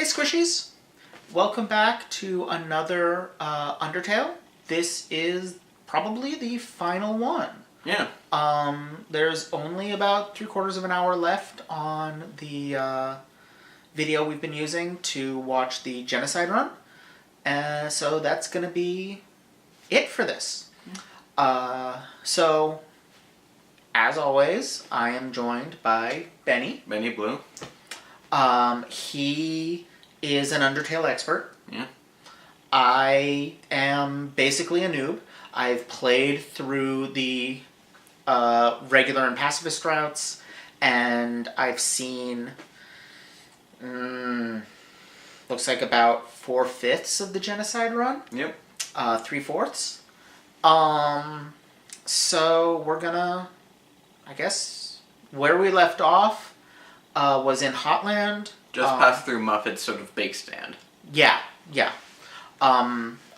Squishies, welcome back to another Undertale. This is probably the final one. Yeah. There's only about 3/4 of an hour left on the video we've been using to watch the Genocide run. So that's going to be it for this. So, as always, I am joined by Benny. Benny Blue. He is an Undertale expert. Yeah. I am basically a noob. I've played through the regular and pacifist routes, and I've seen, looks like about 4/5 of the Genocide run. Yep. 3/4. So we're gonna, I guess, where we left off was in Hotland. Just passed through Muffet's sort of bake stand. Yeah.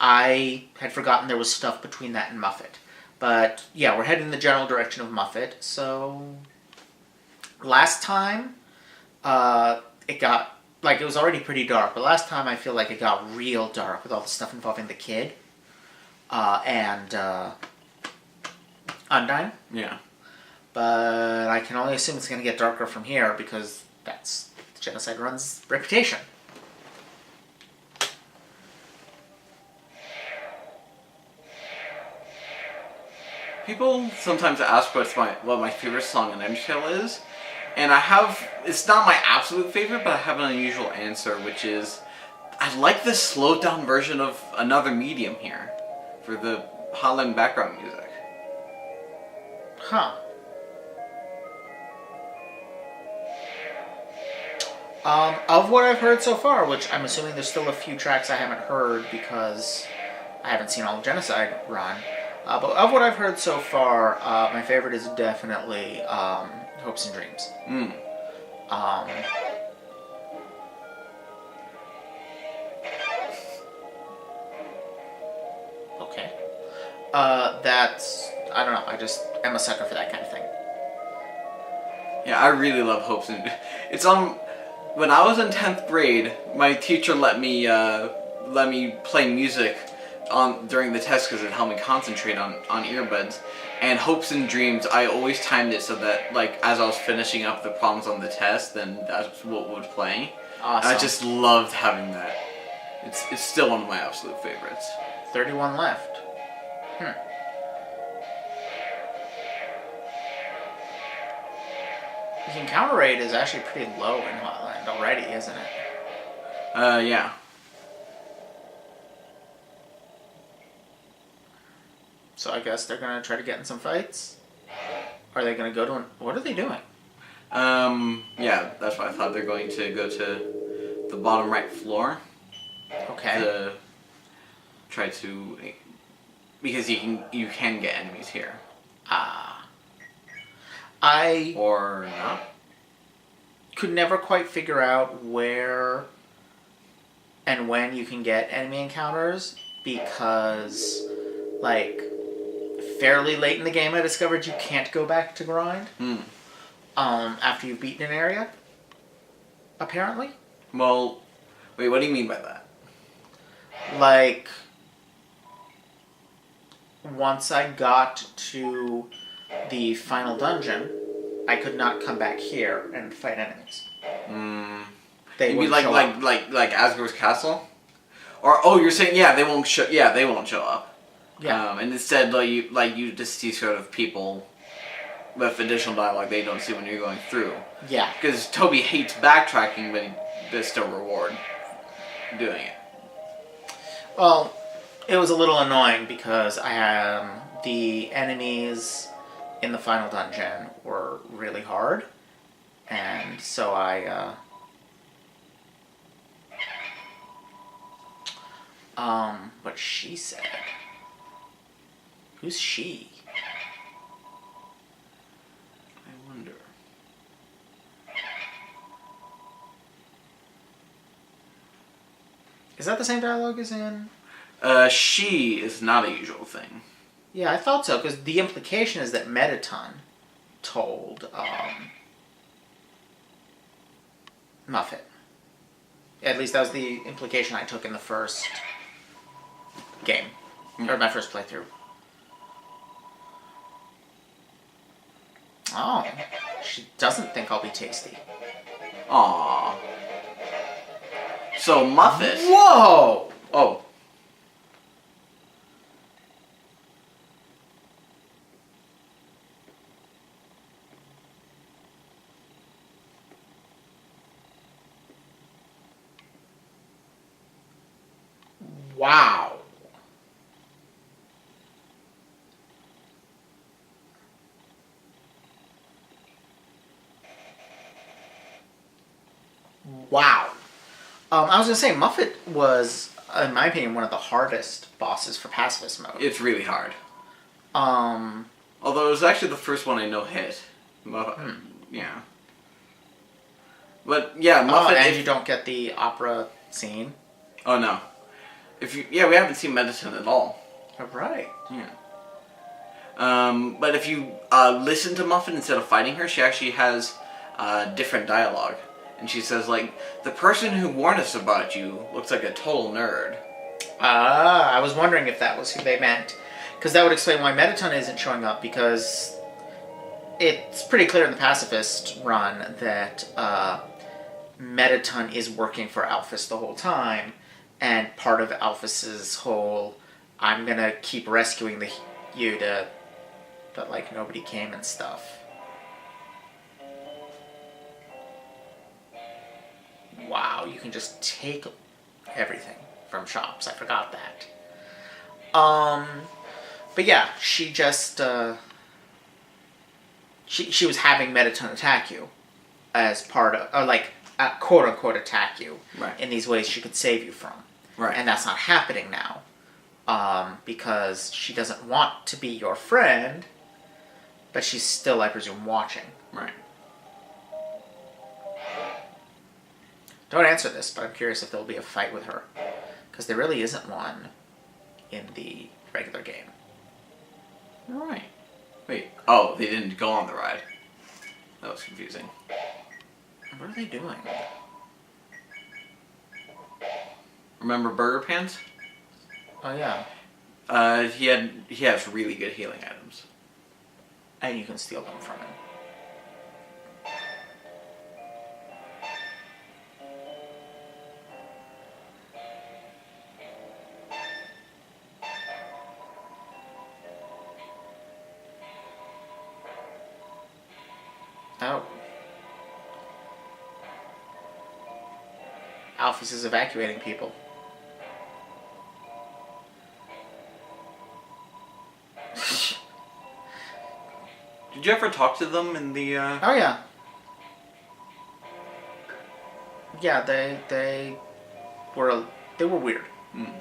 I had forgotten there was stuff between that and Muffet. But, yeah, we're heading in the general direction of Muffet. So, last time, it got, it was already pretty dark. But last time I feel like it got real dark with all the stuff involving the kid. And Undyne. Yeah. But I can only assume it's going to get darker from here because that's the Genocide run's reputation. People sometimes ask what my favorite song in Undertale is, and it's not my absolute favorite, but I have an unusual answer, which is, I like the slowed down version of Another Medium here, for the Holland background music. Huh. Of what I've heard so far, which I'm assuming there's still a few tracks I haven't heard because I haven't seen all of Genocide run, but of what I've heard so far, my favorite is definitely Hopes and Dreams. Okay. I don't know, I just am a sucker for that kind of thing. Yeah, I really love Hopes and it's on. When I was in 10th grade, my teacher let me play music during the test because it helped me concentrate on earbuds. And Hopes and Dreams, I always timed it so that as I was finishing up the problems on the test, then that's what would play. Awesome. And I just loved having that. It's still one of my absolute favorites. 31 left. The encounter rate is actually pretty low in Hotland already, isn't it? Yeah. So I guess they're gonna try to get in some fights? Are they gonna go to what are they doing? Yeah, that's what I thought. They're going to go to the bottom right floor. Okay. To try to, because you can get enemies here. Or not. Could never quite figure out where and when you can get enemy encounters because, fairly late in the game I discovered you can't go back to grind after you've beaten an area, apparently. Well, wait, what do you mean by that? Once I got to the final dungeon, I could not come back here and fight enemies. They you mean wouldn't show up. like Asgore's castle? Or you're saying they won't show up. Yeah. And instead you just see sort of people with additional dialogue they don't see when you're going through. Yeah. Because Toby hates backtracking, but there's still reward doing it. Well, it was a little annoying because the enemies in the final dungeon were really hard, and so what she said. Who's she? I wonder. Is that the same dialogue as in? She is not a usual thing. Yeah, I thought so, because the implication is that Metaton told Muffet. At least that was the implication I took in the first game. Or my first playthrough. Oh. She doesn't think I'll be tasty. Aww. So, Muffet... Whoa! Oh. Wow. Wow. I was gonna say, Muffet was, in my opinion, one of the hardest bosses for pacifist mode. It's really hard. Um, Although it was actually the first one I know hit. Yeah. But yeah, Muffet. and you don't get the opera scene. Oh no. We haven't seen Medicine at all. All right. Yeah. But if you listen to Muffet instead of fighting her, she actually has different dialogue. And she says, like, the person who warned us about you looks like a total nerd. I was wondering if that was who they meant. Because that would explain why Mettaton isn't showing up, because it's pretty clear in the pacifist run that Mettaton is working for Alphys the whole time, and part of Alphys's whole, I'm gonna keep rescuing you but like nobody came and stuff. Wow, you can just take everything from shops. I forgot that. But yeah, she just she was having Mettaton attack you as part of, or like quote unquote attack you in these ways she could save you from. Right. And that's not happening now. Because she doesn't want to be your friend, but she's still, I presume, watching. Right. Don't answer this, but I'm curious if there'll be a fight with her. Because there really isn't one in the regular game. Right. Wait. Oh, they didn't go on the ride. That was confusing. What are they doing? Remember Burger Pants? Oh, yeah. He has really good healing items. And you can steal them from him. Oh. Alphys is evacuating people. Did you ever talk to them in the, Oh, yeah. Yeah, they were weird. Mm.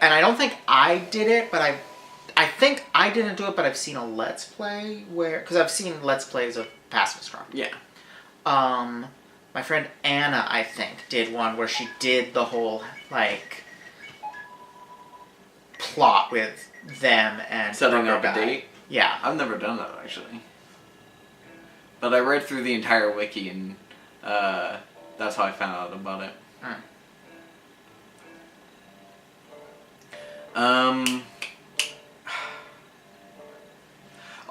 And I don't think I did it, but I think I didn't do it, but I've seen a Let's Play where... Because I've seen Let's Plays of Pacifist Run. Yeah. My friend Anna, I think, did one where she did the whole, like, plot with them and... Setting up a date? Yeah. I've never done that, actually. But I read through the entire wiki, and that's how I found out about it.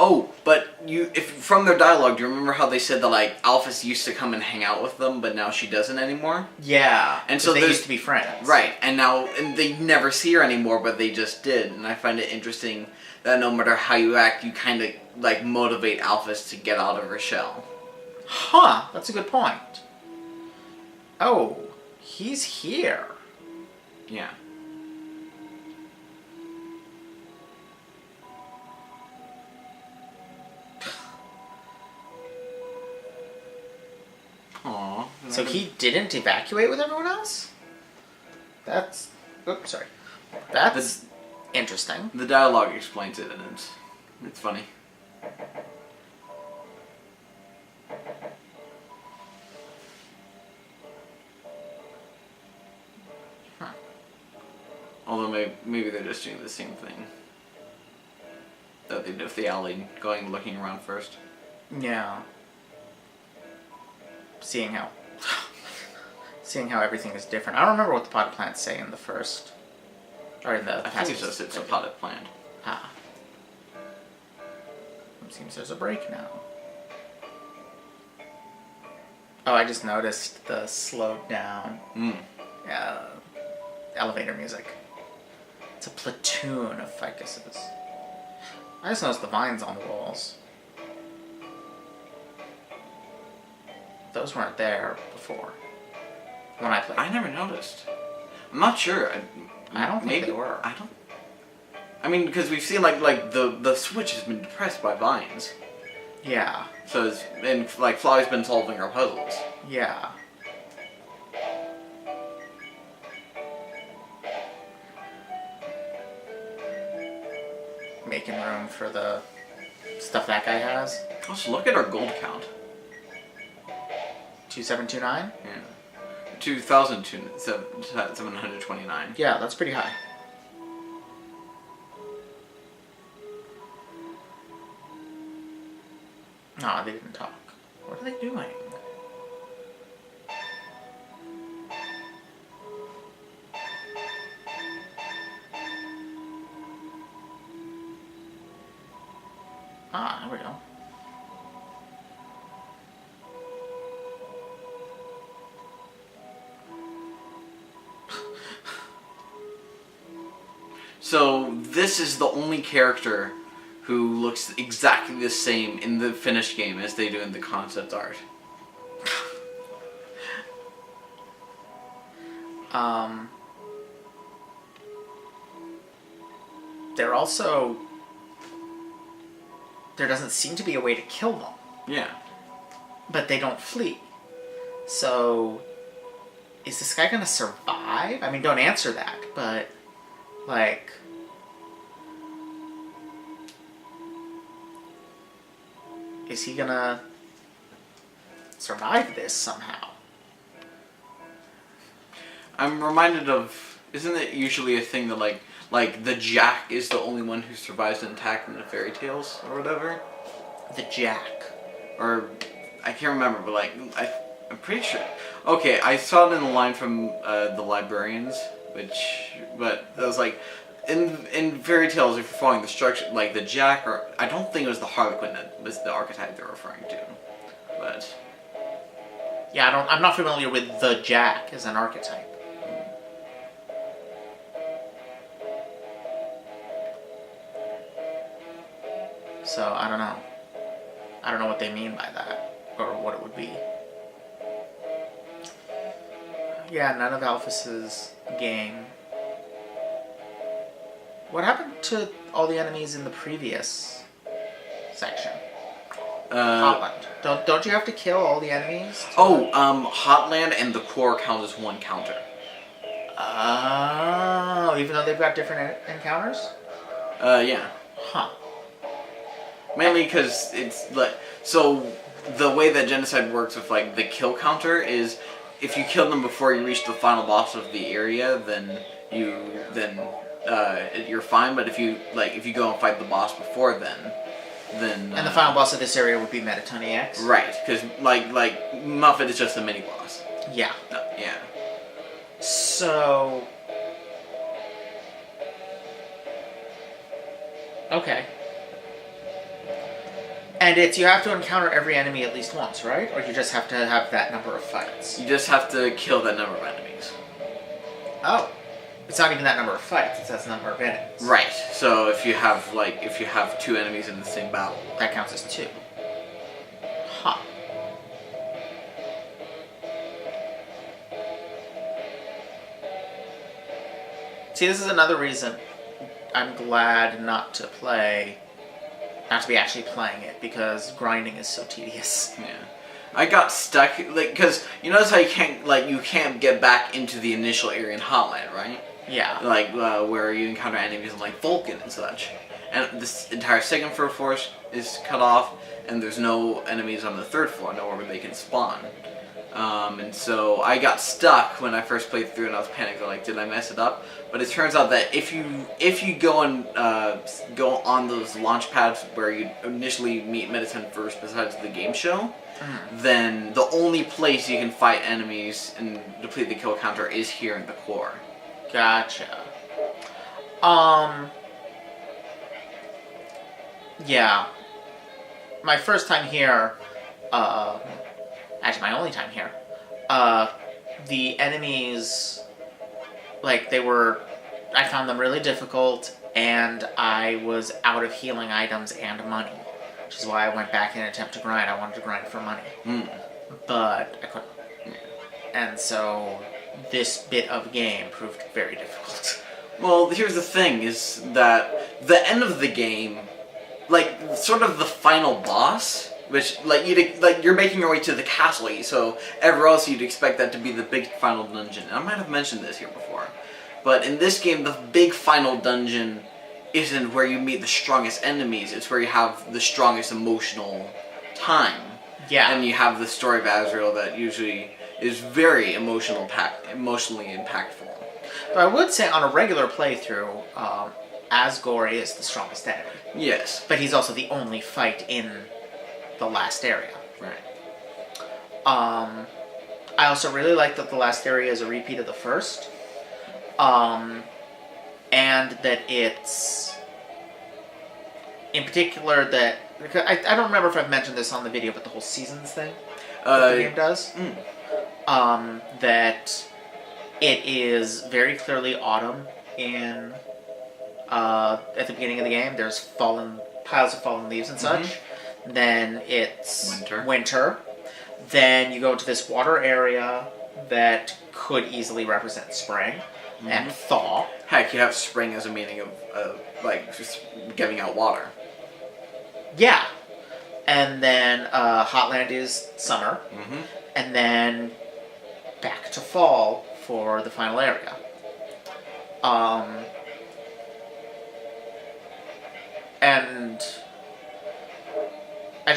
Oh, but from their dialogue, do you remember how they said that, like, Alphys used to come and hang out with them, but now she doesn't anymore? Yeah. And so they used to be friends. Right, and they never see her anymore, but they just did. And I find it interesting that no matter how you act, you kind of, like, motivate Alphys to get out of her shell. Huh, that's a good point. Oh, he's here. Yeah. Aww. So he didn't evacuate with everyone else? That's... Oops, sorry. That's interesting. The dialogue explains it, and it's funny. Huh. Although maybe they're just doing the same thing that they did with the alley, looking around first. Yeah. Seeing how Seeing how everything is different. I don't remember what the potted plants say in the first, or in the. I think it says it's a potted plant. Ah. It seems there's a break now. Oh, I just noticed the slowed down. Elevator music. It's a platoon of ficuses. I just noticed the vines on the walls. Those weren't there before. When I played. I never noticed. I'm not sure. I don't think they were. I don't. I mean, because we've seen like the switch has been depressed by vines. Yeah. So it's and like Fly's been solving our puzzles. Yeah. Making room for the stuff that guy has. Let's look at our gold count. 2729? Yeah. 2,729. Yeah, that's pretty high. No, they didn't talk. What are they doing? Ah, there we go. So this is the only character who looks exactly the same in the finished game as they do in the concept art. They're also... There doesn't seem to be a way to kill them. Yeah. But they don't flee. So... Is this guy gonna survive? I mean, don't answer that, but... Like... Is he gonna survive this somehow? I'm reminded of, isn't it usually a thing that like the Jack is the only one who survives an attack in the fairy tales or whatever? The Jack. Or I can't remember, but like I'm pretty sure. Okay, I saw it in the line from the librarians, but that was like in fairy tales, if you're following the structure, like the Jack, or I don't think it was the Harlequin that was the archetype they're referring to, but yeah, I'm not familiar with the Jack as an archetype. So I don't know. I don't know what they mean by that, or what it would be. Yeah, none of Alphys's game. What happened to all the enemies in the previous section? Hotland. Don't you have to kill all the enemies? Hotland and the core count as one counter. Oh, even though they've got different encounters? Yeah. Huh. Mainly because it's like, so the way that Genocide works with like the kill counter is if you kill them before you reach the final boss of the area, then you're fine. But if you go and fight the boss before then and the final boss of this area would be Metatony X. Right, because like Muffet is just a mini boss. Yeah. Yeah. So. Okay. And you have to encounter every enemy at least once, right? Or you just have to have that number of fights? You just have to kill that number of enemies. Oh. It's not even that number of fights, it's that number of enemies. Right. So if you have two enemies in the same battle. That counts as 2. Huh. See, this is another reason I'm glad not to be actually playing it, because grinding is so tedious. Yeah. I got stuck, like, because you notice how you can't get back into the initial area in Hotland, right? Yeah. Like, where you encounter enemies like Vulcan and such. And this entire second floor is cut off, and there's no enemies on the third floor, nowhere where they can spawn. And so I got stuck when I first played through, and I was panicking, like, did I mess it up? But it turns out that if you go on those launch pads where you initially meet Mediton first, besides the game show, then the only place you can fight enemies and deplete the kill counter is here in the core. Gotcha. Yeah. My first time here, actually my only time here, the enemies, like, I found them really difficult, and I was out of healing items and money, which is why I went back in an attempt to grind. I wanted to grind for money. But I couldn't. And so this bit of game proved very difficult. Well, here's the thing, is that the end of the game, like, sort of the final boss, which, like, you're making your way to the castle, so everywhere else you'd expect that to be the big final dungeon. And I might have mentioned this here before, but in this game, the big final dungeon isn't where you meet the strongest enemies, it's where you have the strongest emotional time. Yeah. And you have the story of Azrael that usually is very emotionally impactful. But I would say on a regular playthrough, Asgore is the strongest enemy. Yes. But he's also the only fight in the last area. Right. I also really like that the last area is a repeat of the first. And that it's... In particular that... I don't remember if I've mentioned this on the video, but the whole seasons thing that the game does. That it is very clearly autumn in... at the beginning of the game, there's piles of fallen leaves and such. Then it's winter. Then you go to this water area that could easily represent spring and thaw. Heck, you have spring as a meaning of like, just giving out water. Yeah. And then Hotland is summer. And then back to fall for the final area. And I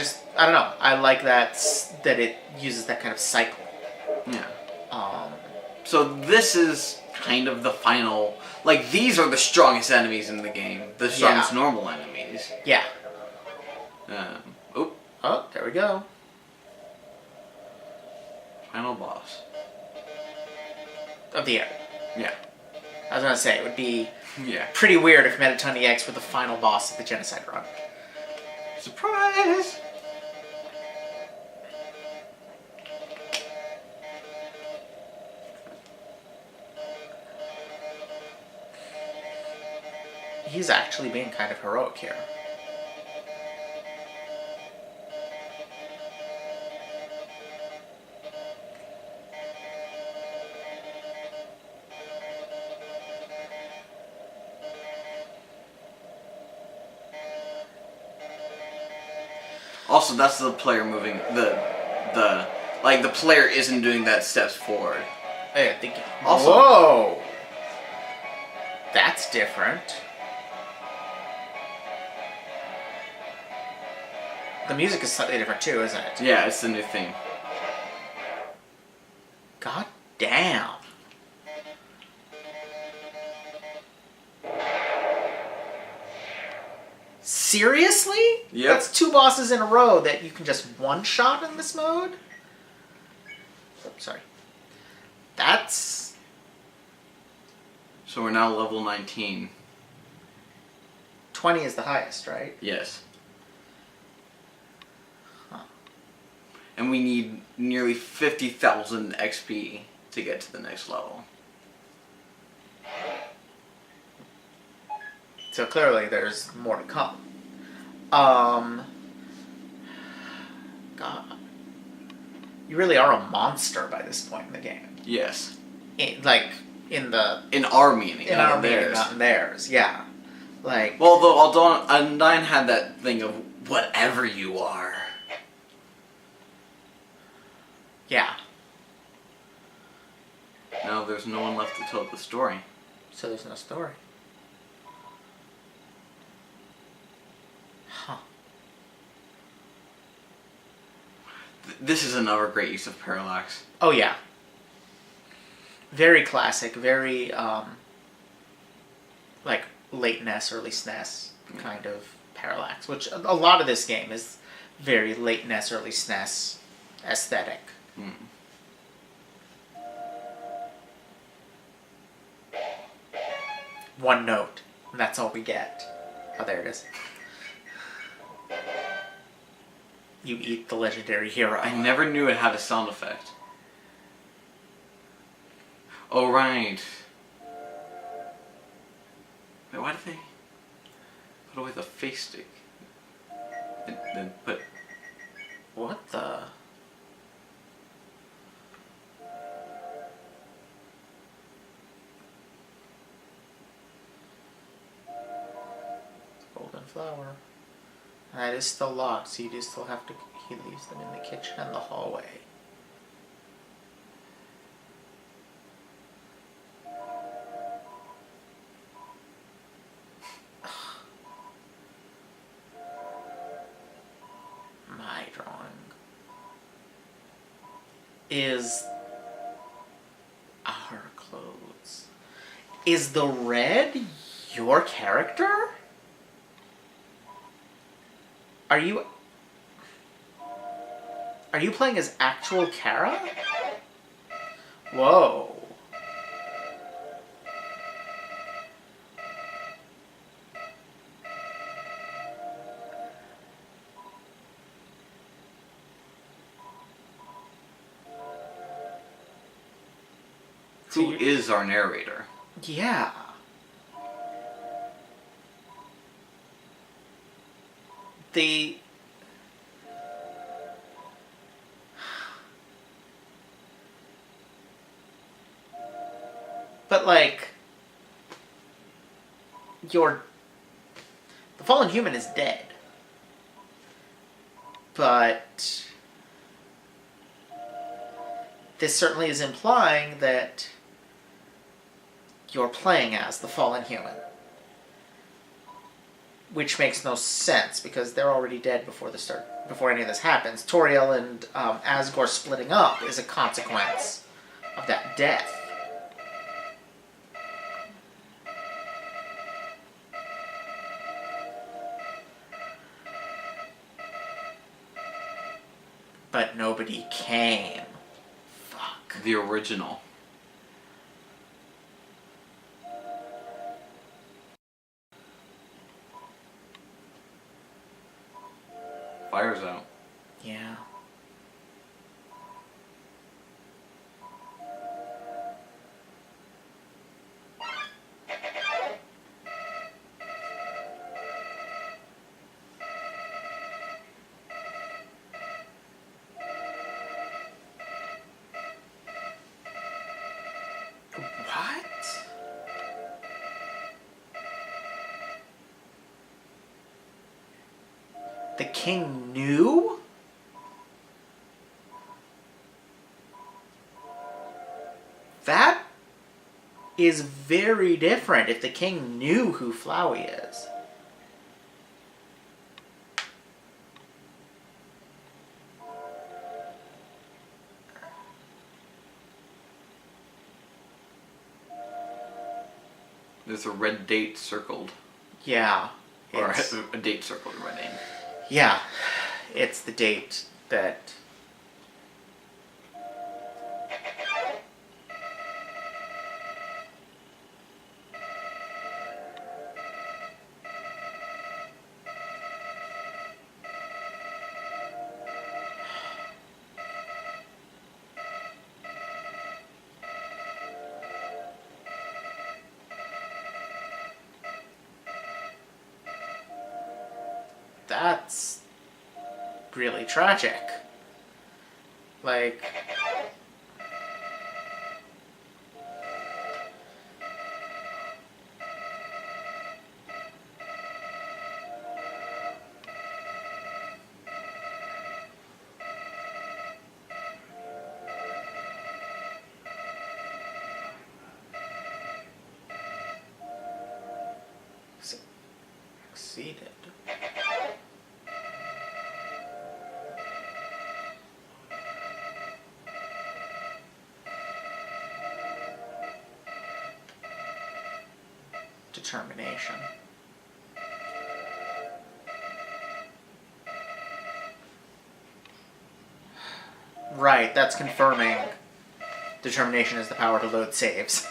don't know. I like that it uses that kind of cycle. Yeah. So this is kind of the final... Like, these are the strongest enemies in the game. The strongest normal enemies. Yeah. Oh, there we go. Final boss. Of the area. Yeah. I was going to say, it would be Yeah. pretty weird if Mettaton EX were the final boss of the Genocide run. Surprise! He's actually being kind of heroic here. Also, that's the player moving the player isn't doing that steps forward. Hey, I think. Also, whoa, that's different. The music is slightly different too, isn't it? Yeah, it's the new theme. God damn. Seriously? Yep. That's 2 bosses in a row that you can just one-shot in this mode? Sorry. That's... So we're now level 19. 20 is the highest, right? Yes. And we need nearly 50,000 XP to get to the next level. So clearly there's more to come. God. You really are a monster by this point in the game. Yes. In our meaning, in our meaning, not in theirs. Yeah. Like... Well, although Undyne had that thing of whatever you are. Yeah. Now there's no one left to tell the story. So there's no story. Huh. This is another great use of parallax. Oh yeah. Very classic, very like late NES, early SNES kind of parallax, which a lot of this game is very late NES, early SNES aesthetic. Mm. One note, and that's all we get. Oh, there it is. You eat the legendary hero. I never knew it had a sound effect. Oh, right. Wait, why did they put away the face stick? And then put... What the? Golden flower. That is still locked, so you do still have to... He leaves them in the kitchen and the hallway. My drawing is our clothes. Is the red your character? Are you playing as actual Kara? Whoa. Who is our narrator? Yeah. The... But, like... The fallen human is dead. But... This certainly is implying that you're playing as the fallen human. Which makes no sense, because they're already dead before any of this happens. Toriel and Asgore splitting up is a consequence of that death. But nobody came. Fuck. The original. Fire's out. Yeah. What? The king knew? That is very different if the king knew who Flowey is. There's a red date circled. Yeah. Or a date circled in red ink. Yeah. It's the date that... That's really tragic. Like... Succeeded. determination. Right, that's confirming determination is the power to load saves.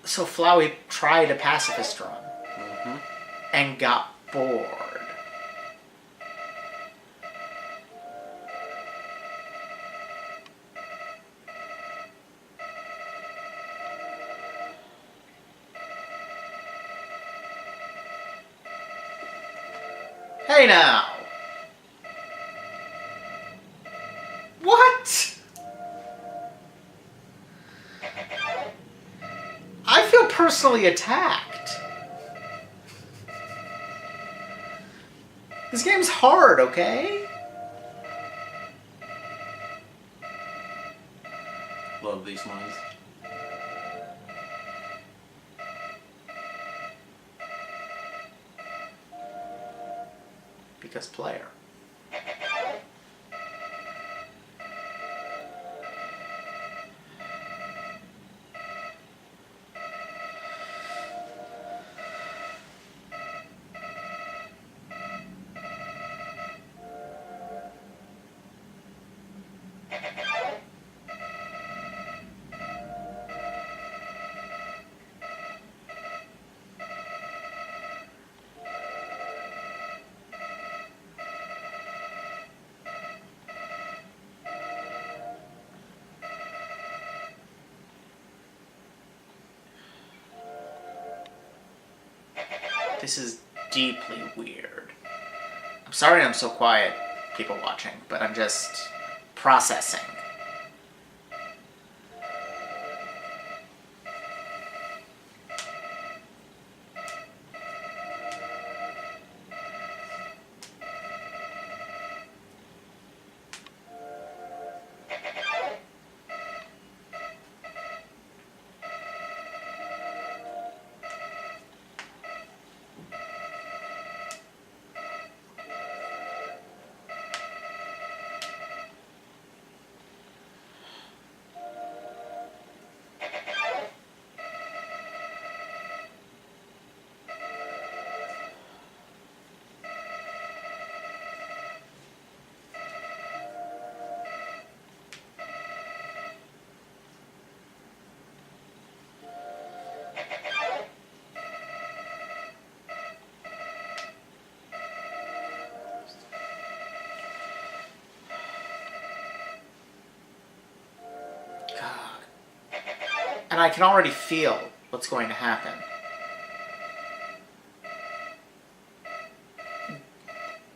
So Flowey tried a pacifist run and got bored. Hey now! What? I feel personally attacked. This game's hard, okay? Love these lines. Because player. This is deeply weird. I'm sorry I'm so quiet, people watching, but I'm just processing. And I can already feel what's going to happen.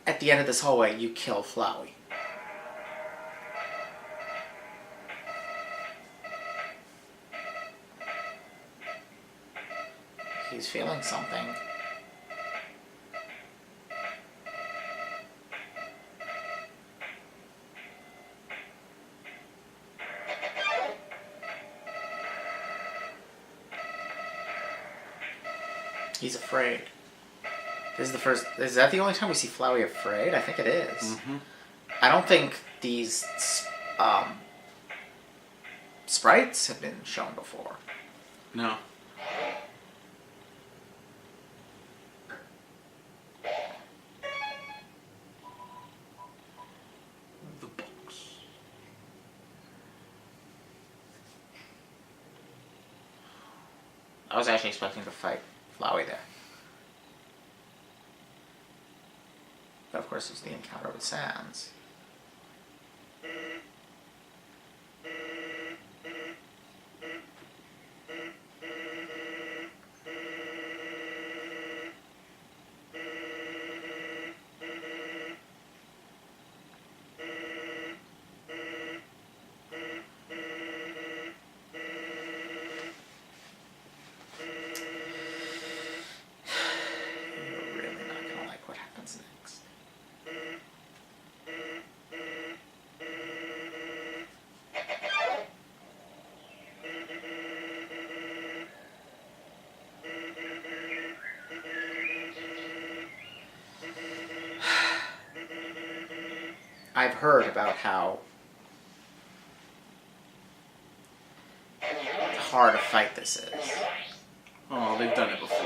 At the end of this hallway, you kill Flowey. He's feeling something. He's afraid. This is the first... Is that the only time we see Flowey afraid? I think it is. Mm-hmm. I don't think these sprites have been shown before. No. The box. I was actually expecting to fight Flowey there. But of course, it's the encounter with Sans. I've heard about how hard a fight this is. Oh, they've done it before.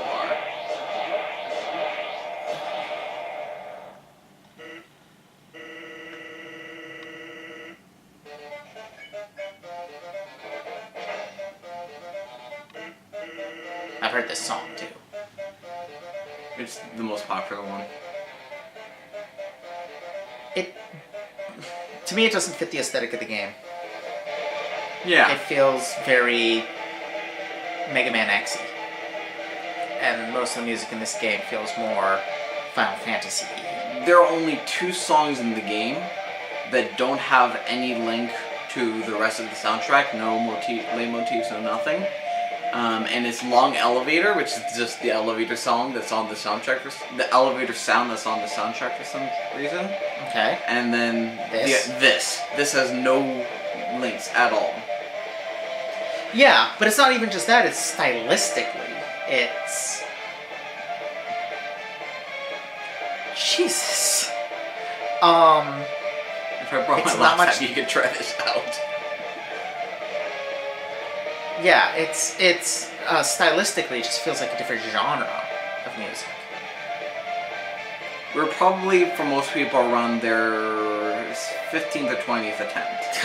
I've heard this song too. It's the most popular one. To me, it doesn't fit the aesthetic of the game. Yeah. It feels very Mega Man X-y. And most of the music in this game feels more Final Fantasy-y. There are only 2 songs in the game that don't have any link to the rest of the soundtrack. No leitmotifs, no nothing. And it's Long Elevator, which is just the elevator song that's on the soundtrack. The elevator sound that's on the soundtrack for some reason. Okay. And then This? This has no links at all. Yeah, but it's not even just that, it's stylistically. It's... Jesus. If I brought It's my not laptop, much- you could try this out. Yeah, it's stylistically, it just feels like a different genre of music. We're probably, for most people, around their 15th or 20th attempt.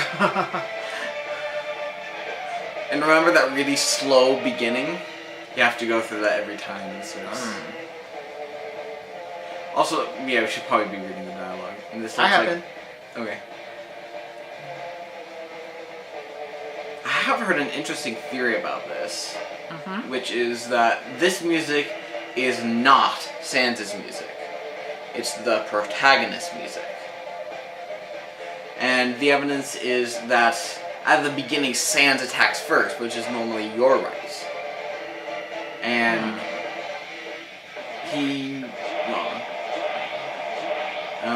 And remember that really slow beginning? You have to go through that every time. Also, yeah, we should probably be reading the dialogue. And this I looks haven't. Okay. I have heard an interesting theory about this, which is that this music is not Sans' music. It's the protagonist's music. And the evidence is that at the beginning, Sans attacks first, which is normally your right. And he... well,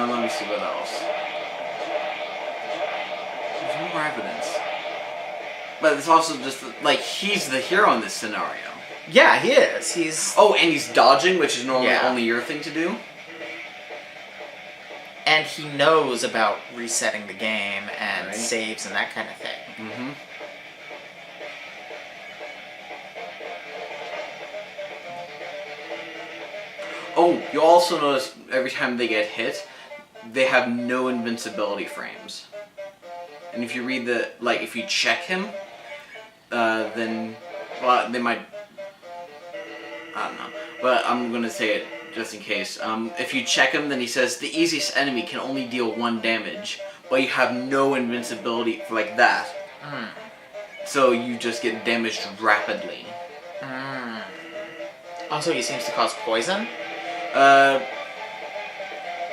let me see what else. There's more evidence. But it's also just, like, he's the hero in this scenario. Yeah, he is. He's... Oh, and he's dodging, which is normally Yeah. only your thing to do. And he knows about resetting the game and Right. saves and that kind of thing. Mm-hmm. Oh, you also notice every time they get hit, they have no invincibility frames. And if you read the, like, if you check him, then, well, they might, I don't know, but I'm gonna say it just in case. If you check him, then he says the easiest enemy can only deal 1 damage, but you have no invincibility like that. So you just get damaged rapidly. Also, he seems to cause poison.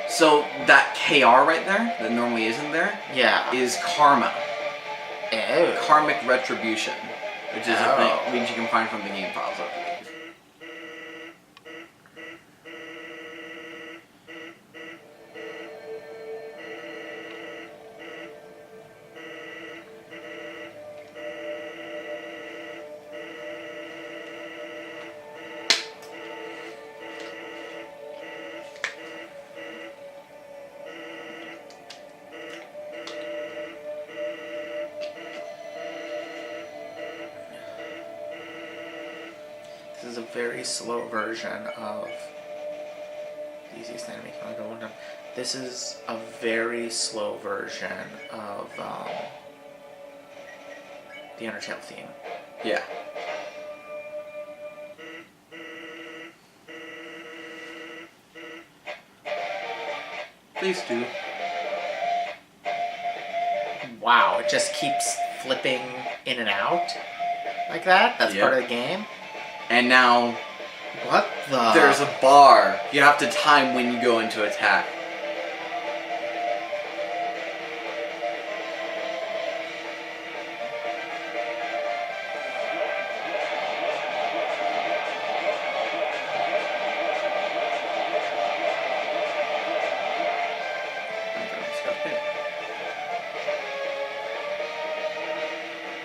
So that KR right there, that normally isn't there, Yeah. is karma. Ew. Karmic retribution, which is a Oh. thing which you can find from the game files, I believe. This is a very slow version of the easiest enemy can only go 1 time. This is a very slow version of the Undertale theme. Yeah. Please do. Wow, it just keeps flipping in and out like that? That's Yep. part of the game? And now What the? there's a bar. You have to time when you go into attack.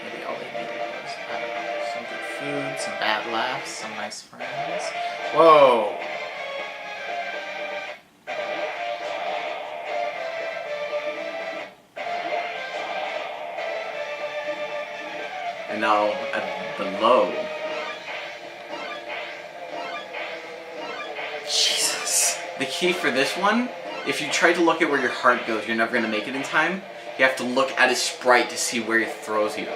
Maybe all they needed was, I don't know, some good food, some bad laughs, some nice friends. Whoa! And now at below. Jesus. The key for this one, if you try to look at where your heart goes, you're never going to make it in time. You have to look at his sprite to see where he throws you.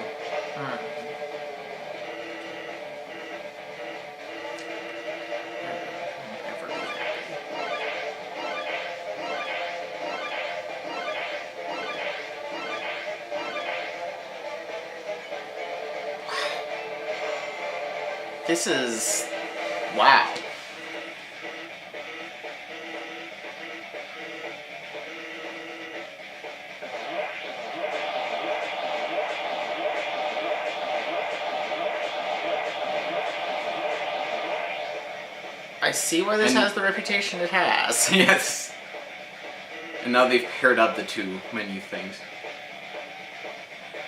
This is... wow. I see why this has the reputation it has. Yes. And now they've paired up the two menu things.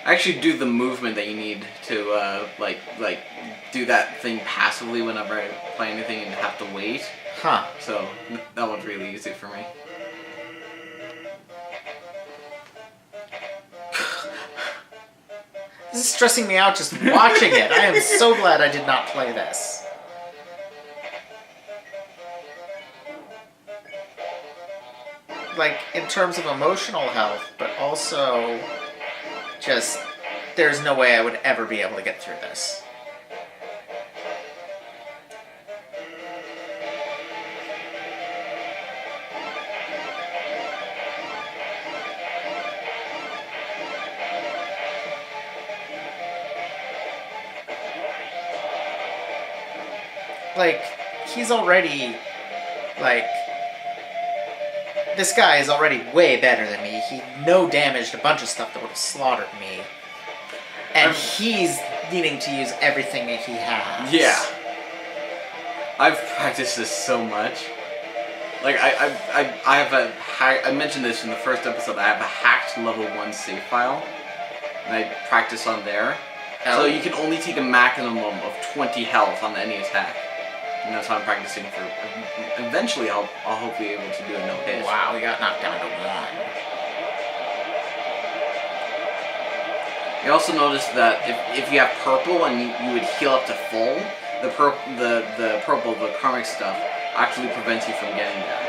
I actually do the movement that you need to like do that thing passively whenever I play anything and have to wait. Huh. So that one's really easy for me. This is stressing me out just watching it. I am so glad I did not play this. Like, in terms of emotional health, but also just, there's no way I would ever be able to get through this. Like, he's already, like... This guy is already way better than me. He no-damaged a bunch of stuff that would have slaughtered me. And he's needing to use everything that he has. Yeah. I've practiced this so much. Like, I have a I mentioned this in the first episode. I have a hacked level 1 save file. And I practice on there. So you can only take a maximum of 20 health on any attack. And that's how I'm practicing for... Eventually, I'll hopefully be able to do a no-hit. Wow, we got knocked down to 1. You also notice that if you have purple and you would heal up to full, the purple, the karmic stuff, actually prevents you from getting there.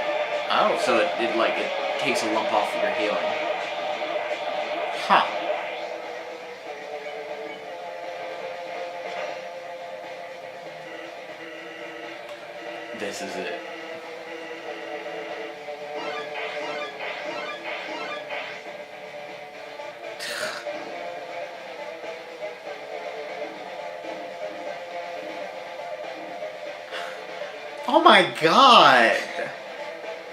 Oh. So it takes a lump off of your healing. Huh. This is it. Oh my god!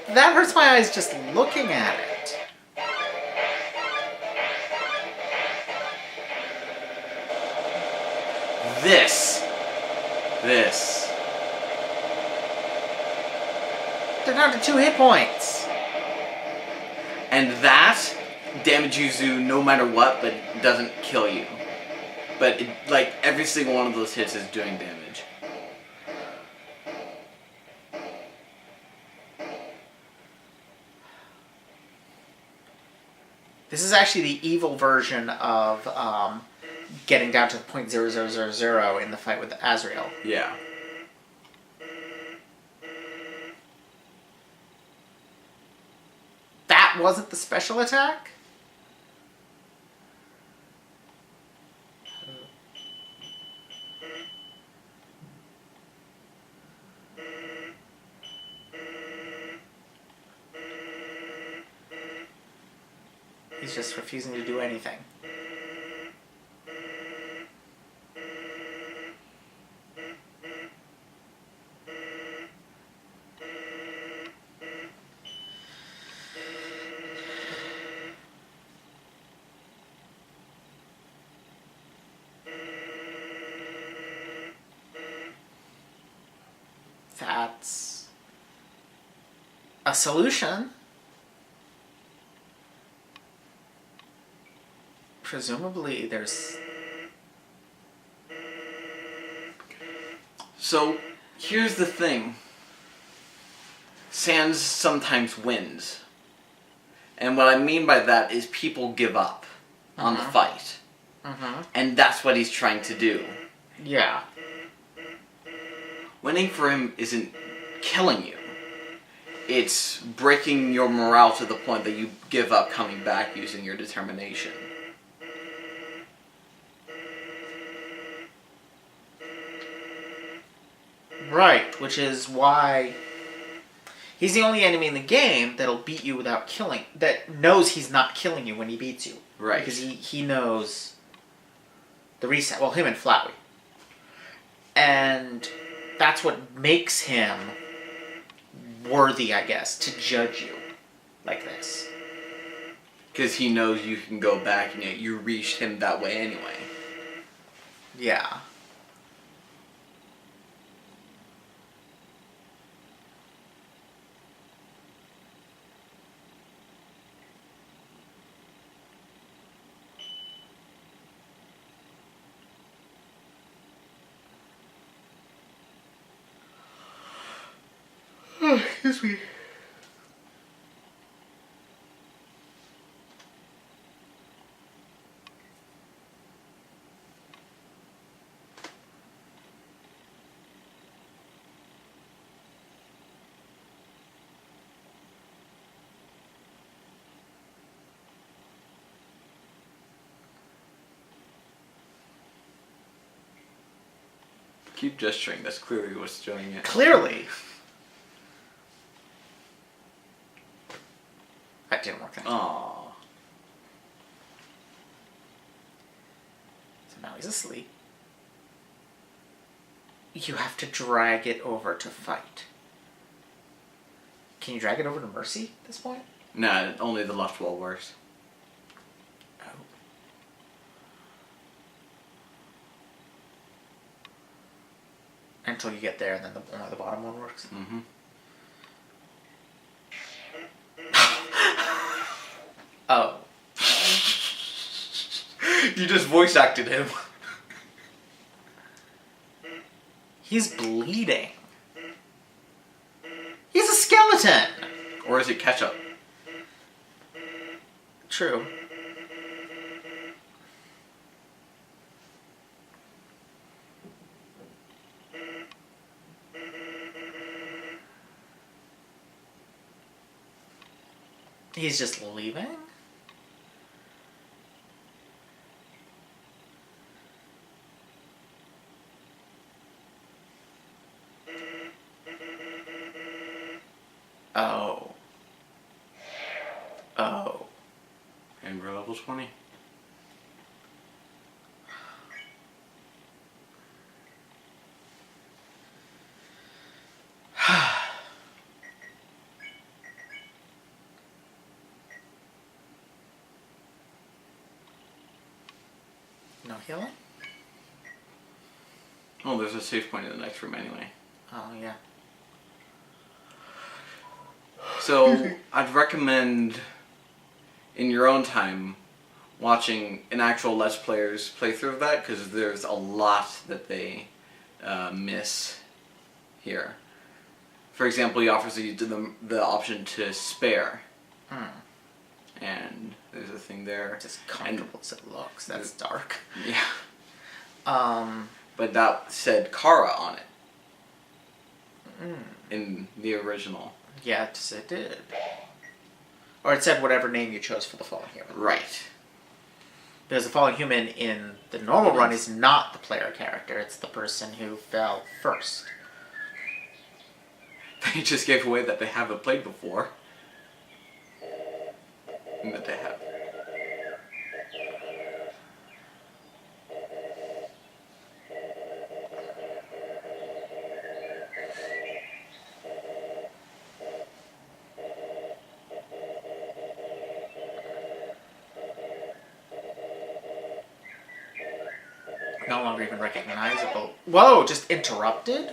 That hurts my eyes just looking at it. This. They're down to 2 hit points. And that damages you no matter what, but doesn't kill you. But like every single one of those hits is doing damage. This is actually the evil version of getting down to the .0000 in the fight with Azrael. Yeah. That wasn't the special attack? He's just refusing to do anything. That's a solution. Presumably there's... So, here's the thing. Sans sometimes wins. And what I mean by that is people give up on the fight. Mm-hmm. And that's what he's trying to do. Yeah. Winning for him isn't killing you. It's breaking your morale to the point that you give up coming back using your determination. Right, which is why he's the only enemy in the game that'll beat you without killing, that knows he's not killing you when he beats you. Right. Because he knows the reset. Well, him and Flowey. And that's what makes him worthy, I guess, to judge you like this. Because he knows you can go back and yet you reached him that way anyway. Yeah. Oh, excuse me. Keep gesturing, that's clearly what's doing it. Clearly. That didn't work out. Aww. So now he's asleep. You have to drag it over to fight. Can you drag it over to Mercy at this point? Nah, only the left wall works. Oh. Until you get there, and then only the bottom one works. Mm-hmm. Oh. You just voice acted him. He's bleeding. He's a skeleton! Or is it ketchup? True. He's just leaving? Oh. Oh. And we're level 20. No healing? Oh, there's a save point in the next room anyway. Oh, yeah. So, I'd recommend, in your own time, watching an actual Let's Player's playthrough of that, because there's a lot that they miss here. For example, he offers you the option to spare. And there's a thing there. It's as comfortable as it looks. That's dark. Yeah. But that said Kara on it. In the original. Yes, it did. Or it said whatever name you chose for the fallen human. Right. Because the fallen human in the normal run is not the player character. It's the person who fell first. They just gave away that they haven't played before. And that they have. No longer even recognizable. Whoa, just interrupted?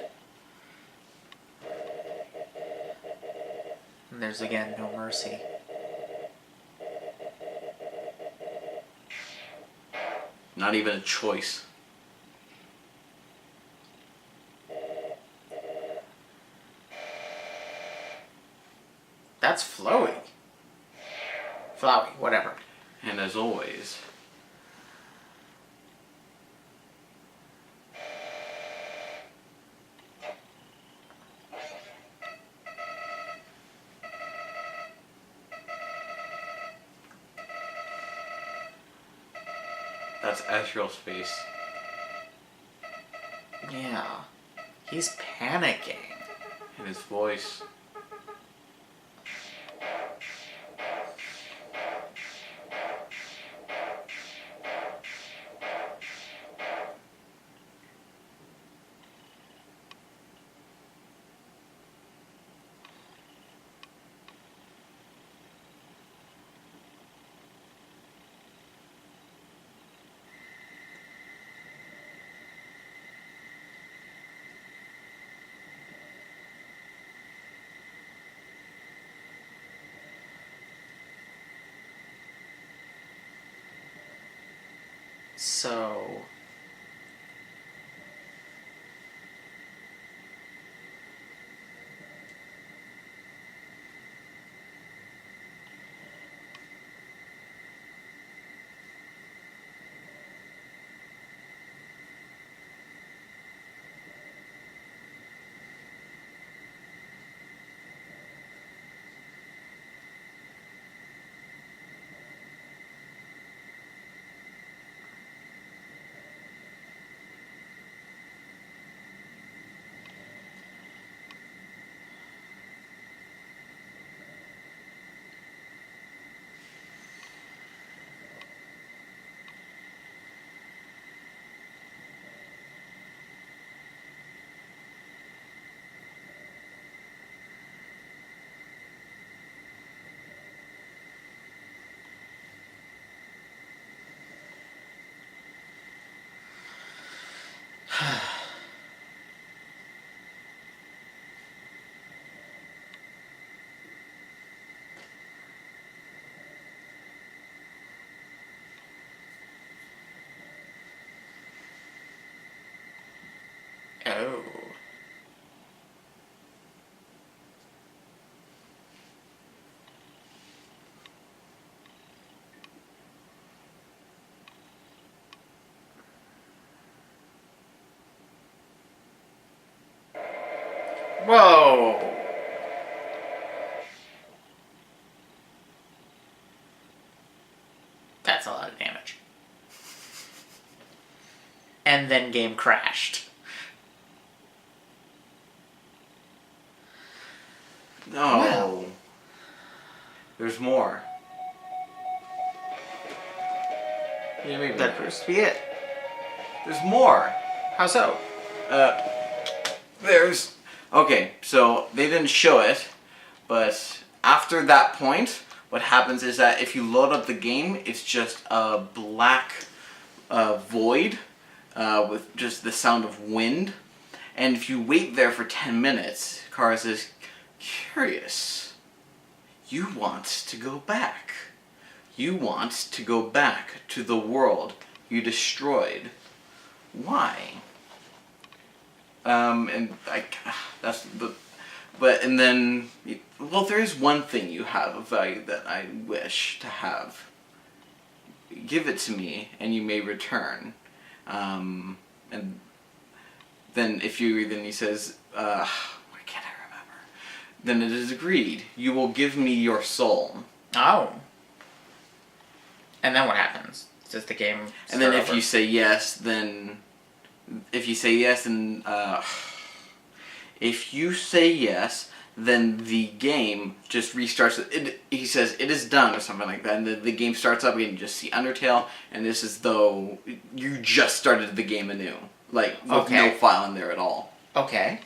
And there's again no mercy. Not even a choice. That's Flowey. Flowey, whatever. And as always, That's Ezreal's face. Yeah. He's panicking. And his voice. So... Oh. Whoa! That's a lot of damage. And then game crashed. No. Well. There's more. Yeah, maybe. That appears to be it. There's more. How so? There's... Okay, so they didn't show it, but after that point, what happens is that if you load up the game, it's just a black void with just the sound of wind. And if you wait there for 10 minutes, Kara says, "Curious. You want to go back. You want to go back to the world you destroyed. Why?" And that's the, and then, well, there is one thing you have of value that I wish to have. Give it to me, and you may return. And then then he says, why can't I remember? Then it is agreed. You will give me your soul. Oh. And then what happens? Does the game start And then if over? you say yes, then... If you say yes, then... if you say yes, then the game just restarts. He says, "It is done," or something like that. And the game starts up again. You just see Undertale, and it's as though you just started the game anew. Like, with no file in there at all. Okay.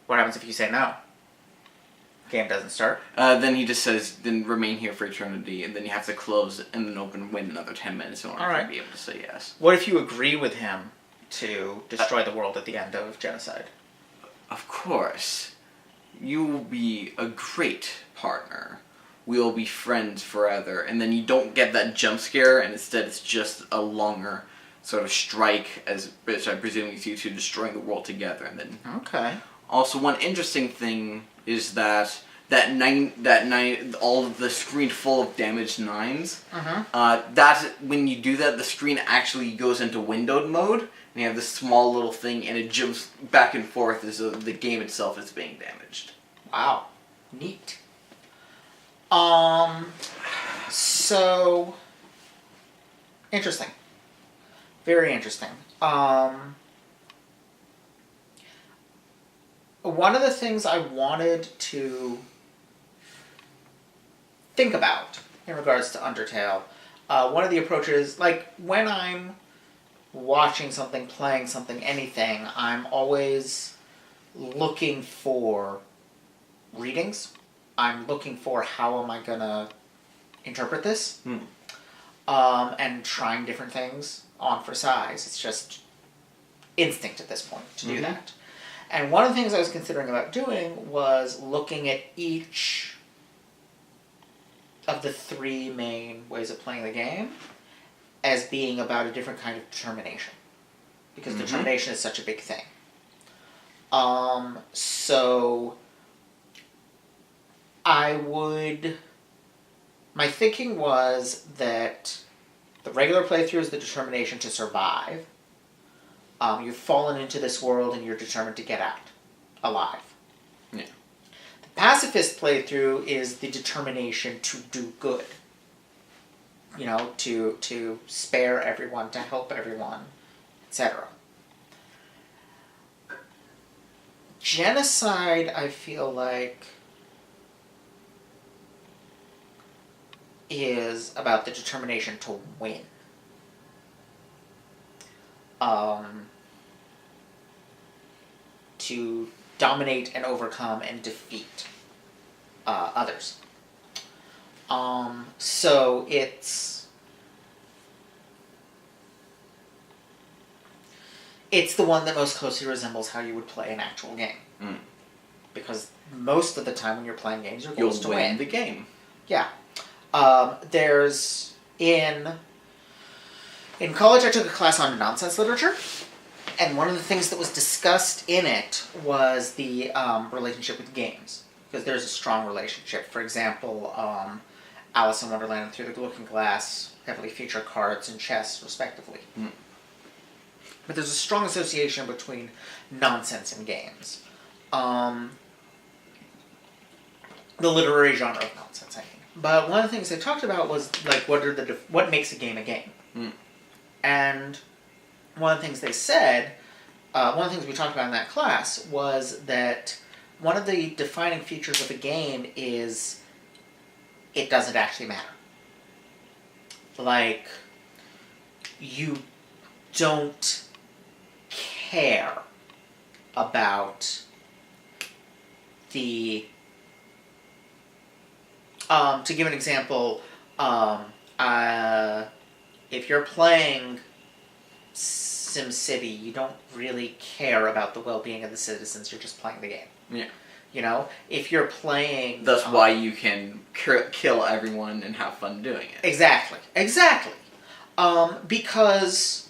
What happens if you say no? Game doesn't start? Then he just says, "Then remain here for eternity," and then you have to close and then open and wait another 10 minutes in order to be able to say yes. What if you agree with him to destroy the world at the end of Genocide? Of course. You will be a great partner. We will be friends forever. And then you don't get that jump scare, and instead it's just a longer sort of strike, which I presume is you two destroying the world together. And then Okay. also, one interesting thing is that all of the screen full of damaged nines. That when you do that, the screen actually goes into windowed mode, and you have this small little thing, and it jumps back and forth as the game itself is being damaged. Wow. Neat. So... Interesting. Very interesting. One of the things I wanted to think about in regards to Undertale, one of the approaches, like when I'm watching something, playing something, anything, I'm always looking for readings. I'm looking for how am I gonna interpret this, and trying different things on for size. It's just instinct at this point to do that. And one of the things I was considering about doing was looking at each of the three main ways of playing the game as being about a different kind of determination. Because determination is such a big thing. So my thinking was that the regular playthrough is the determination to survive. You've fallen into this world and you're determined to get out alive. Yeah. The pacifist playthrough is the determination to do good. You know, to spare everyone, to help everyone, etc. Genocide, I feel like, is about the determination to win. To dominate and overcome and defeat others. So it's the one that most closely resembles how you would play an actual game. Because most of the time when you're playing games, your goal is to win the game. Yeah. There's in college I took a class on nonsense literature, and one of the things that was discussed in it was the relationship with games, because there's a strong relationship. For example, Alice in Wonderland and Through the Looking Glass heavily feature cards and chess, respectively. But there's a strong association between nonsense and games. The literary genre of nonsense, I mean. But one of the things they talked about was like what makes a game a game. And one of the things they said, one of the things we talked about in that class was that one of the defining features of a game is it doesn't actually matter. Like, you don't care about the... to give an example, if you're playing SimCity, you don't really care about the well-being of the citizens, you're just playing the game. Yeah. You know? If you're playing... That's why you can kill everyone and have fun doing it. Exactly. Because...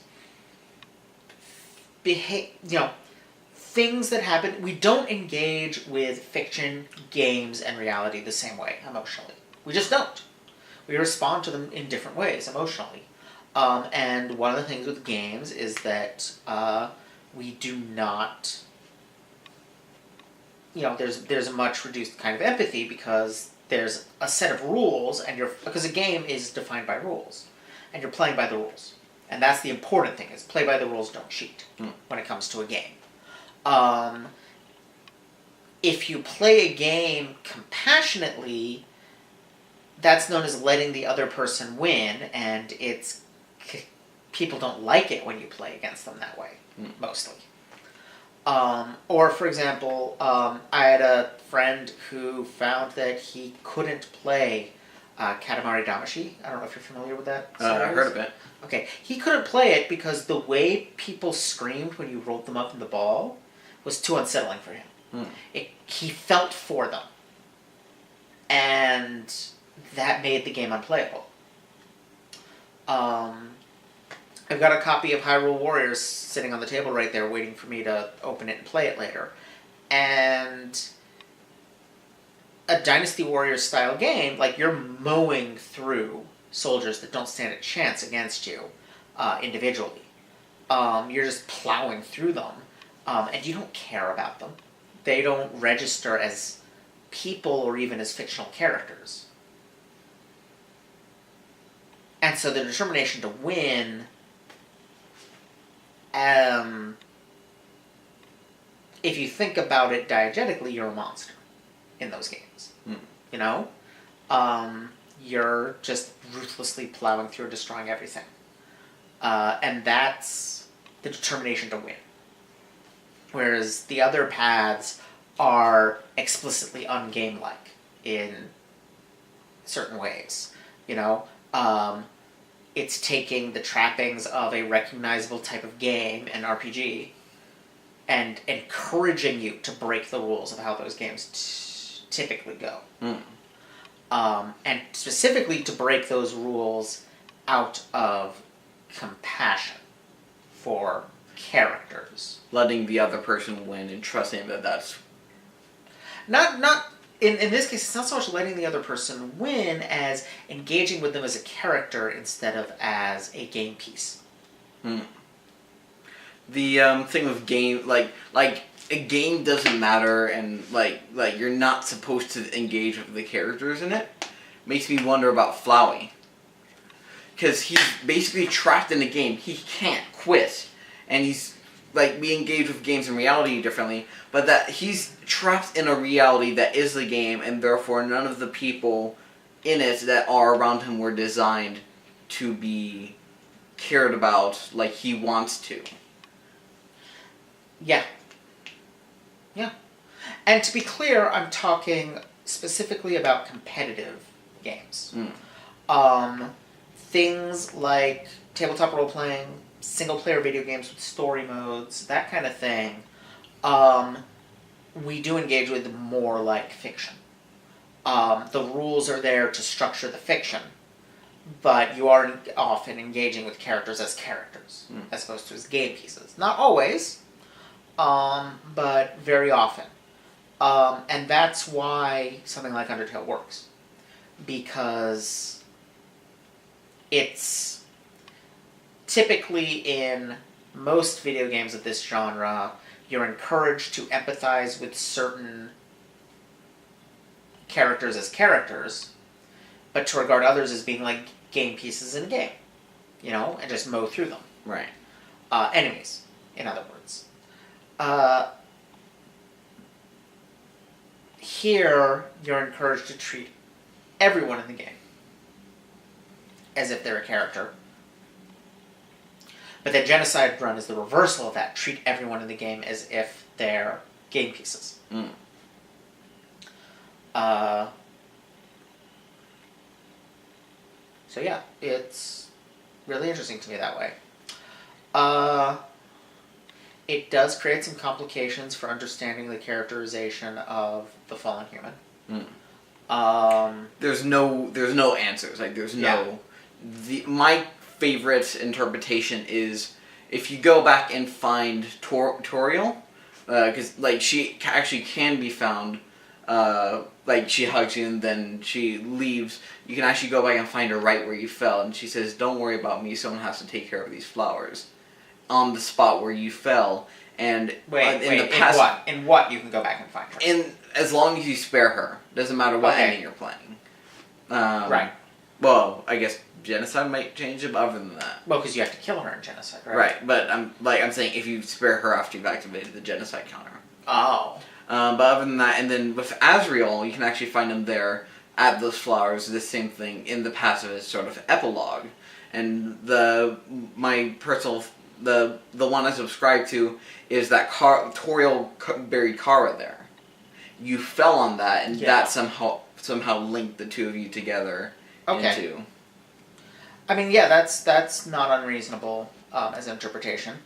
things that happen... We don't engage with fiction, games, and reality the same way, emotionally. We just don't. We respond to them in different ways, emotionally. And one of the things with games is that we do not... there's a much reduced kind of empathy because there's a set of rules, because a game is defined by rules, and you're playing by the rules. And that's the important thing, is play by the rules, don't cheat, when it comes to a game. If you play a game compassionately, that's known as letting the other person win, and people don't like it when you play against them that way, mostly. Or, for example, I had a friend who found that he couldn't play Katamari Damacy. I don't know if you're familiar with that series. I heard of it. Okay, he couldn't play it because the way people screamed when you rolled them up in the ball was too unsettling for him. He felt for them. And that made the game unplayable. I've got a copy of Hyrule Warriors sitting on the table right there waiting for me to open it and play it later. And a Dynasty Warriors style game, like, you're mowing through soldiers that don't stand a chance against you individually. You're just plowing through them, and you don't care about them. They don't register as people or even as fictional characters. And so the determination to win if you think about it diegetically, you're a monster in those games. You know? You're just ruthlessly plowing through, destroying everything. And that's the determination to win. Whereas the other paths are explicitly ungame-like in certain ways. You know? It's taking the trappings of a recognizable type of game, an RPG, and encouraging you to break the rules of how those games typically go. And specifically to break those rules out of compassion for characters. Letting the other person win and trusting that that's... Not in this case, it's not so much letting the other person win as engaging with them as a character instead of as a game piece. The thing with game, like a game doesn't matter, and like you're not supposed to engage with the characters in it, makes me wonder about Flowey. Because he's basically trapped in a game. He can't quit. And he's, like, we engage with games in reality differently, but that he's trapped in a reality that is the game, and therefore none of the people in it that are around him were designed to be cared about like he wants to. Yeah. And to be clear, I'm talking specifically about competitive games. Things like tabletop role-playing, single-player video games with story modes, that kind of thing, we do engage with more like fiction. The rules are there to structure the fiction, but you are often engaging with characters as characters, as opposed to as game pieces. Not always, but very often. And that's why something like Undertale works. Because it's typically in most video games of this genre, you're encouraged to empathize with certain characters as characters, but to regard others as being like game pieces in a game, you know, and just mow through them. Right. Enemies, in other words. Here, you're encouraged to treat everyone in the game as if they're a character. But the Genocide run is the reversal of that. Treat everyone in the game as if they're game pieces. So yeah, it's really interesting to me that way. It does create some complications for understanding the characterization of the fallen human. There's no answers. Like there's no. My favorite interpretation is if you go back and find Toriel, because like she actually can be found. Like she hugs you and then she leaves. You can actually go back and find her right where you fell, and she says, "Don't worry about me. Someone has to take care of these flowers." On the spot where you fell, and in what you can go back and find her? In as long as you spare her, doesn't matter what ending you're playing. Right. Well, I guess Genocide might change it, but other than that. Well, because you have to kill her in Genocide, right? Right, but I'm saying if you spare her after you've activated the Genocide counter. Oh. But other than that, and then with Azrael, you can actually find him there at those flowers. The same thing in the pacifist sort of epilogue, and the one I subscribe to is that Toriel buried Kara there. You fell on that, and that somehow linked the two of you together. Okay. Into... I mean, yeah, that's not unreasonable as an interpretation,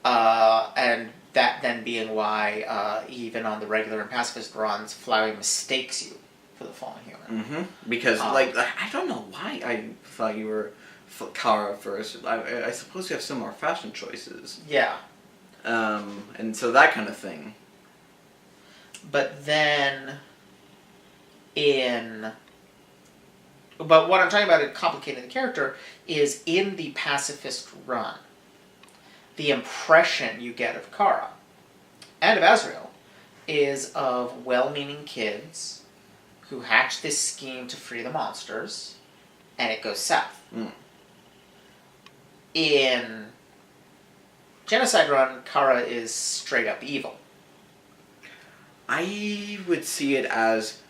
and that then being why even on the regular and pacifist runs, Flowey mistakes you for the fallen human. Because I don't know why I thought you were Kara first. I suppose you have similar fashion choices. Yeah. And so that kind of thing. But then But what I'm talking about in complicating the character is in the pacifist run, the impression you get of Kara and of Azrael is of well-meaning kids who hatch this scheme to free the monsters, and it goes south. In Genocide Run, Kara is straight up evil. I would see it as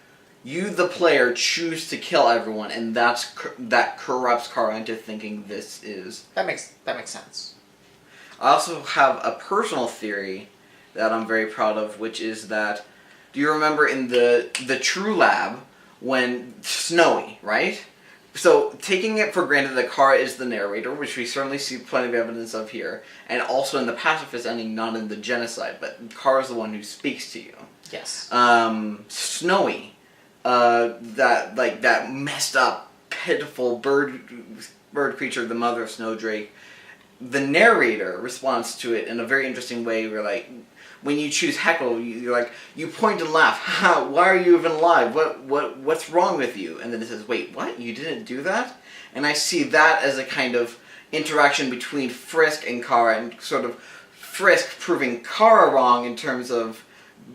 you, the player, choose to kill everyone, and that corrupts Kara into thinking this is. That makes sense. I also have a personal theory that I'm very proud of, which is that, do you remember in the True Lab when Snowy, right? So taking it for granted that Kara is the narrator, which we certainly see plenty of evidence of here, and also in the pacifist ending, not in the genocide, but Kara's the one who speaks to you. Yes. Snowy, that messed up, pitiful bird creature, the mother of Snowdrake. The narrator responds to it in a very interesting way. Where like, when you choose Heckle, you're like, you point and laugh. Ha! Why are you even alive? What's wrong with you? And then it says, wait, what? You didn't do that? And I see that as a kind of interaction between Frisk and Kara, and sort of Frisk proving Kara wrong in terms of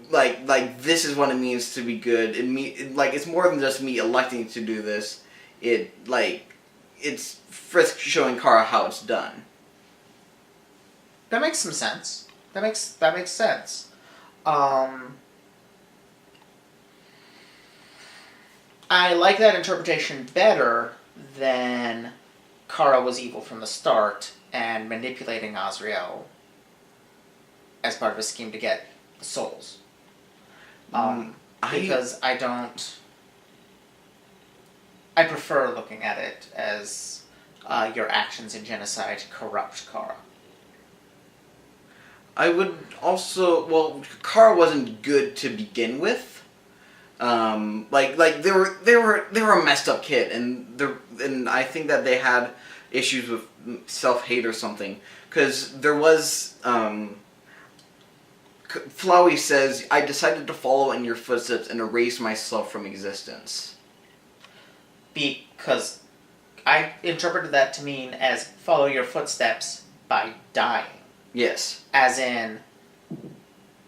like this is what it means to be good. It's more than just me electing to do this. It's Frisk showing Kara how it's done. That makes some sense. That makes sense. I like that interpretation better than Kara was evil from the start and manipulating Azrael as part of a scheme to get the souls. Because I prefer looking at it as your actions in Genocide corrupt Kara. I would also, Kara wasn't good to begin with. They were a messed up kid, and I think that they had issues with self-hate or something, because there was Flowey says, I decided to follow in your footsteps and erase myself from existence. Because I interpreted that to mean as follow your footsteps by dying. Yes. As in,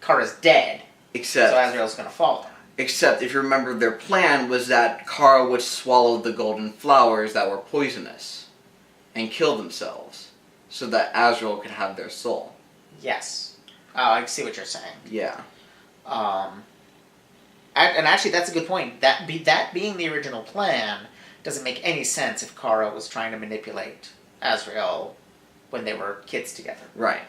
Kara's dead, so Azrael's going to follow. Except, if you remember, their plan was that Kara would swallow the golden flowers that were poisonous and kill themselves, so that Azrael could have their soul. Yes. Oh, I see what you're saying. Yeah. And actually, that's a good point. That being the original plan doesn't make any sense if Kara was trying to manipulate Azrael when they were kids together. Right.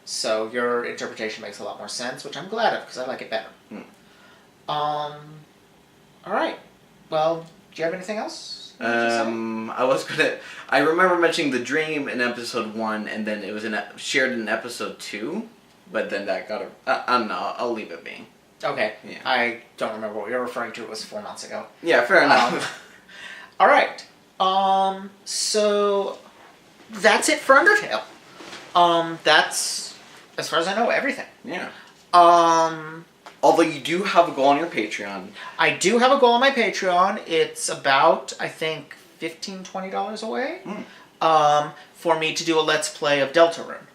So your interpretation makes a lot more sense, which I'm glad of, because I like it better. Alright. Well, do you have anything else? I remember mentioning the dream in episode 1, and then it was shared in episode 2, but then that got I don't know, I'll leave it be. Okay. Yeah. I don't remember what you're referring to. It was 4 months ago. Yeah, fair enough. Alright. So that's it for Undertale. That's, as far as I know, everything. Yeah. Although you do have a goal on your Patreon. I do have a goal on my Patreon. It's about, I think, $15, $20 away. For me to do a Let's Play of Deltarune.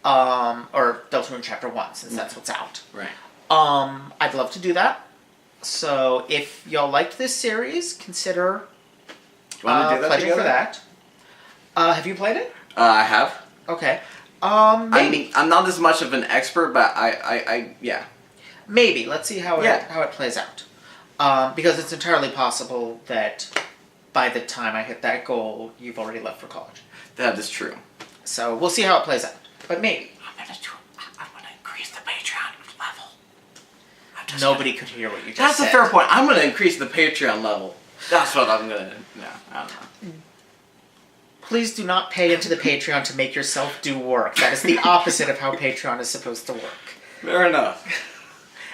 Or Deltarune Chapter 1, since that's what's out. Right. I'd love to do that. So if y'all liked this series, consider pledging for that. Have you played it? I have. Okay. Maybe. I'm not as much of an expert, but I yeah. Maybe. Let's see how it plays out. Because it's entirely possible that by the time I hit that goal, you've already left for college. That is true. So we'll see how it plays out. But maybe. I'm gonna increase the Patreon level. Nobody could hear what you just said. That's a fair point. I'm gonna increase the Patreon level. That's what I'm gonna. No, I don't know. Please do not pay into the Patreon to make yourself do work. That is the opposite of how Patreon is supposed to work. Fair enough.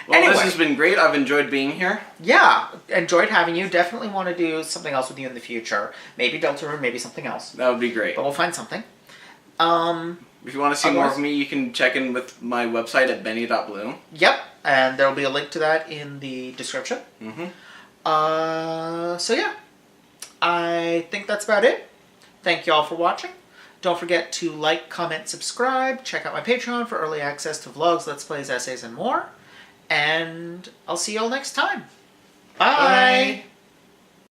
Well, anyway, this has been great. I've enjoyed being here. Yeah, enjoyed having you. Definitely want to do something else with you in the future. Maybe Deltarune, maybe something else. That would be great. But we'll find something. If you want to see more of me, you can check in with my website at benny.blue. Yep, and there will be a link to that in the description. So yeah, I think that's about it. Thank you all for watching. Don't forget to like, comment, subscribe. Check out my Patreon for early access to vlogs, Let's Plays, essays, and more. And I'll see you all next time. Bye. Bye.